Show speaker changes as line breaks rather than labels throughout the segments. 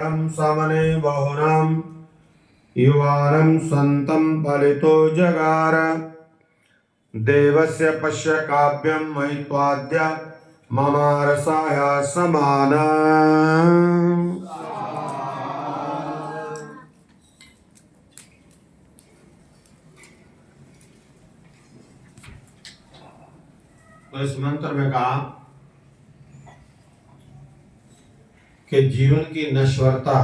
समने बहुनां युवानं सन्तं फलितो जगार देवस्य पश्य काव्यं महित्वाद्य ममारसाय समान। तो इस मंत्र में कहा कि जीवन की नश्वरता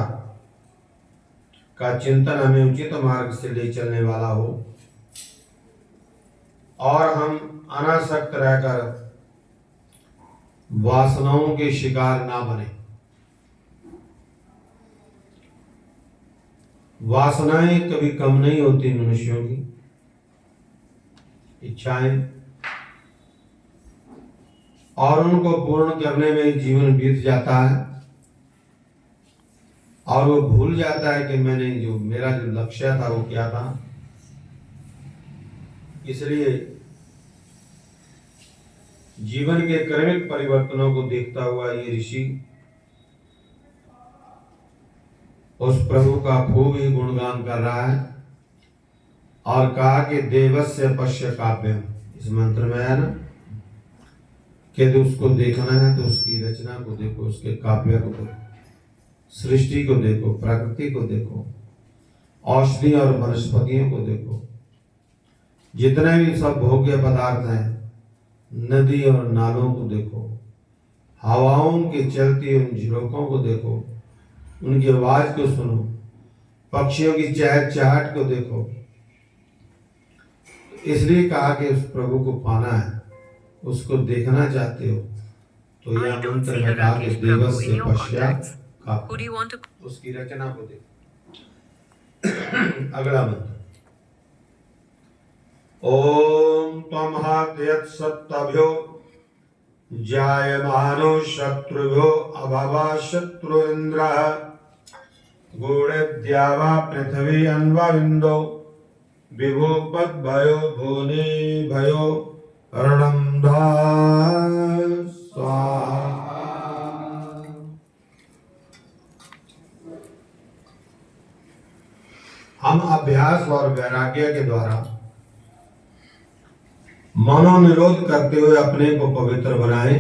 का चिंतन हमें उचित मार्ग से ले चलने वाला हो और हम अनासक्त रहकर वासनाओं के शिकार ना बने। वासनाएं कभी कम नहीं होती मनुष्यों की, इच्छाएं, और उनको पूर्ण करने में जीवन बीत जाता है और वो भूल जाता है कि मैंने जो मेरा जो लक्ष्य था वो क्या था। इसलिए जीवन के क्रमिक परिवर्तनों को देखता हुआ ये ऋषि उस प्रभु का खूब ही गुणगान कर रहा है और कहा कि देवस्य पश्य काव्यम, इस मंत्र में है ना कि उसको देखना है तो उसकी रचना को देखो, उसके काव्य को देखो, सृष्टि को देखो, प्रकृति को देखो, औषधि और वनस्पतियों को देखो, जितने भी सब भोग्य पदार्थ हैं, नदी और नालों को देखो, हवाओं के चलती उन झरोकों को देखो, उनकी आवाज को सुनो, पक्षियों की चहचहाहट को देखो। इसलिए कहा कि उस प्रभु को पाना है, उसको देखना चाहते हो तो यह मंत्र में कहा कि देवस्य पश्चात उसकी रचना को देखो। अगला मंत्र, ओम त्वं हत्यत्सत्तभ्यो जायमानो शत्रुभ्यो अभवा शत्रु इंद्रः गूढ़द्यावा पृथ्वी अन्वविन्दो विभो पद्भयो भुवने भयो रणंधा स्वाहा। हम अभ्यास और वैराग्य के द्वारा मनोनिरोध करते हुए अपने को पवित्र बनाएं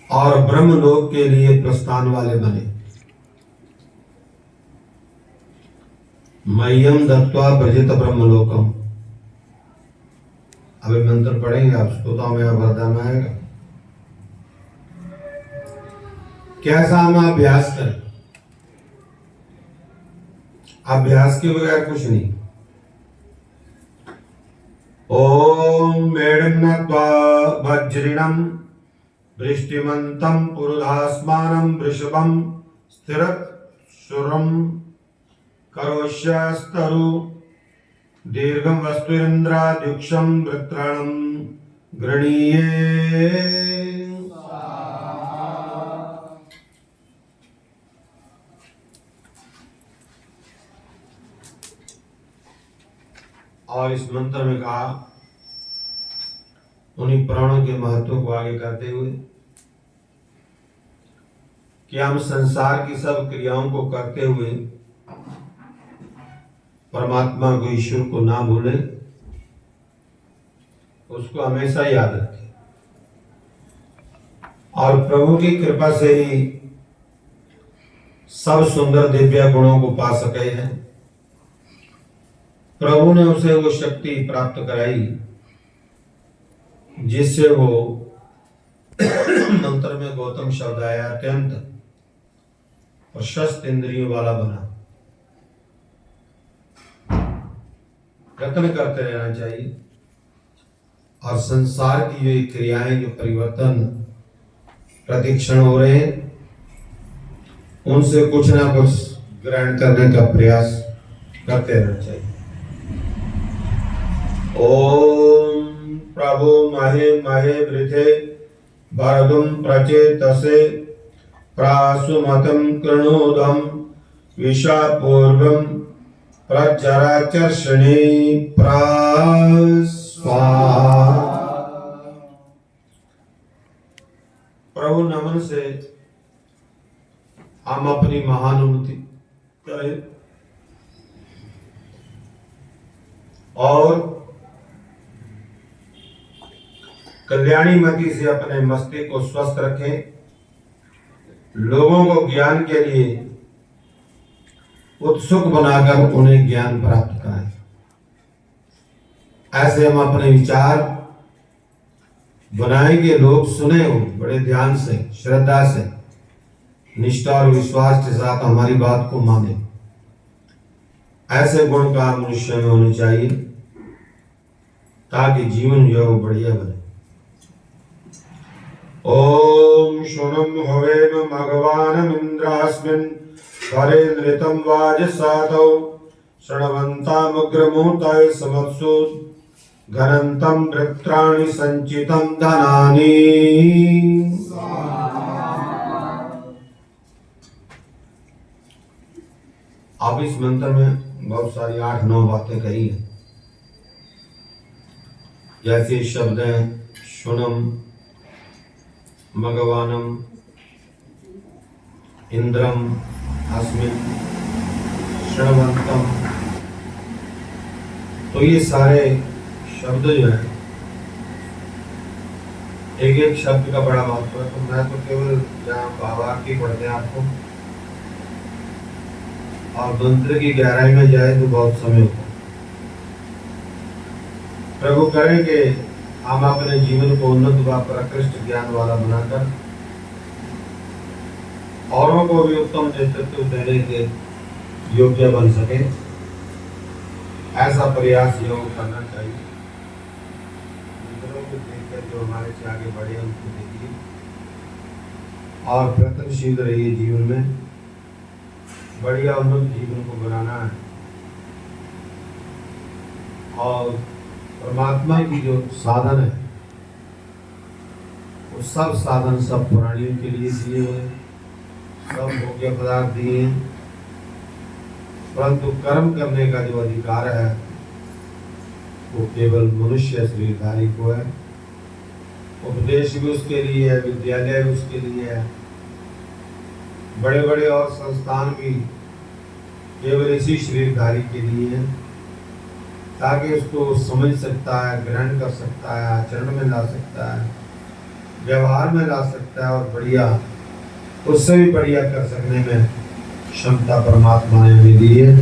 और ब्रह्मलोक के लिए प्रस्थान वाले बने। मह्यम दत्वा ब्रजित ब्रह्मलोकम। अभी मंत्र पढ़ेंगे आप, स्तोता में वरदान आएगा। कैसा हम अभ्यास करें? अभ्यास के बगैर कुछ नहीं। ओम मेढन्नत्वा वज्रिणं वृष्टिमन्तं पुरुधास्मानं वृषभं स्थिरशुरं करोष्यस्तरु दीर्घं वस्तुरिन्द्राद्युक्षं वृत्राणं गृणीये। और इस मंत्र में कहा उन्हीं प्राणों के महत्व को आगे करते हुए कि हम संसार की सब क्रियाओं को करते हुए परमात्मा को, ईश्वर को ना भूले, उसको हमेशा याद रखें और प्रभु की कृपा से ही सब सुंदर दिव्य गुणों को पा सके हैं। प्रभु ने उसे वो शक्ति प्राप्त कराई जिससे वो मंत्र में गौतम शब्द आया, अत्यंत प्रशस्त इंद्रियों वाला बना। यत्न करते रहना चाहिए और संसार की जो क्रियाएं, जो परिवर्तन प्रतिक्षण हो रहे हैं, उनसे कुछ ना कुछ ग्रहण करने का प्रयास करते रहना चाहिए। ओम प्रभु महे महे वृथे वरदुम प्रचेतसे प्रासुमतं कृणोदम विशापूर्वं प्रजराचर्षणे प्रास्वा। प्रभु नमन से हम अपनी महान उन्नति करें और कल्याणी मति से अपने मस्तिष्क को स्वस्थ रखें, लोगों को ज्ञान के लिए उत्सुक बनाकर उन्हें ज्ञान प्राप्त कराएं। ऐसे हम अपने विचार बनाएंगे, लोग सुने हो बड़े ध्यान से, श्रद्धा से, निष्ठा और विश्वास के साथ हमारी बात को माने। ऐसे गुण का मनुष्य में होने चाहिए ताकि जीवन जो है बढ़िया बने। ओम शुनम हवेम भगवान इंद्रास्मिन् करे नृतम वाजसातौ शृण्वन्तामग्रमूर्ताय समत्सु घनन्तं वृत्राणि संचितं धनानि। अब इस मंत्र में बहुत सारी 8-9 बातें कही हैं, जैसे शब्द हैं शुनम, मघवानम, इंद्रम, अस्मिन्, शृण्वन्तम। तो ये सारे शब्द जो है एक एक शब्द का बड़ा महत्व है। तो मैं तो केवल यहाँ भावार्थ ही पढ़ते हैं आपको, और मंत्र की गहराई में जाए तो बहुत समय होगा। प्रभु करें कि हम अपने जीवन को उन्नत व प्रकृष्ट ज्ञान वाला बनाकर औरों को भी उत्तम नेतृत्व देने के योग्य बन सके, ऐसा प्रयास योग करना चाहिए। दूसरों को देखकर जो हमारे से आगे बढ़े उनको देखिए और प्रयत्नशील रहिए। जीवन में बढ़िया उन्नत जीवन को बनाना है और परमात्मा की जो साधन है वो सब साधन सब प्राणियों के लिए दिए हुए, सब भोग्य पदार्थ दिए हैं, परंतु कर्म करने का जो अधिकार है वो केवल मनुष्य शरीरधारी को है। उपदेश भी उसके लिए है, विद्यालय भी उसके लिए है, बड़े बड़े और संस्थान भी केवल इसी शरीरधारी के लिए है, ताकि उसको समझ सकता है, ग्रहण कर सकता है, आचरण में ला सकता है, व्यवहार में ला सकता है और बढ़िया उससे भी बढ़िया कर सकने में क्षमता परमात्मा ने भी दी है।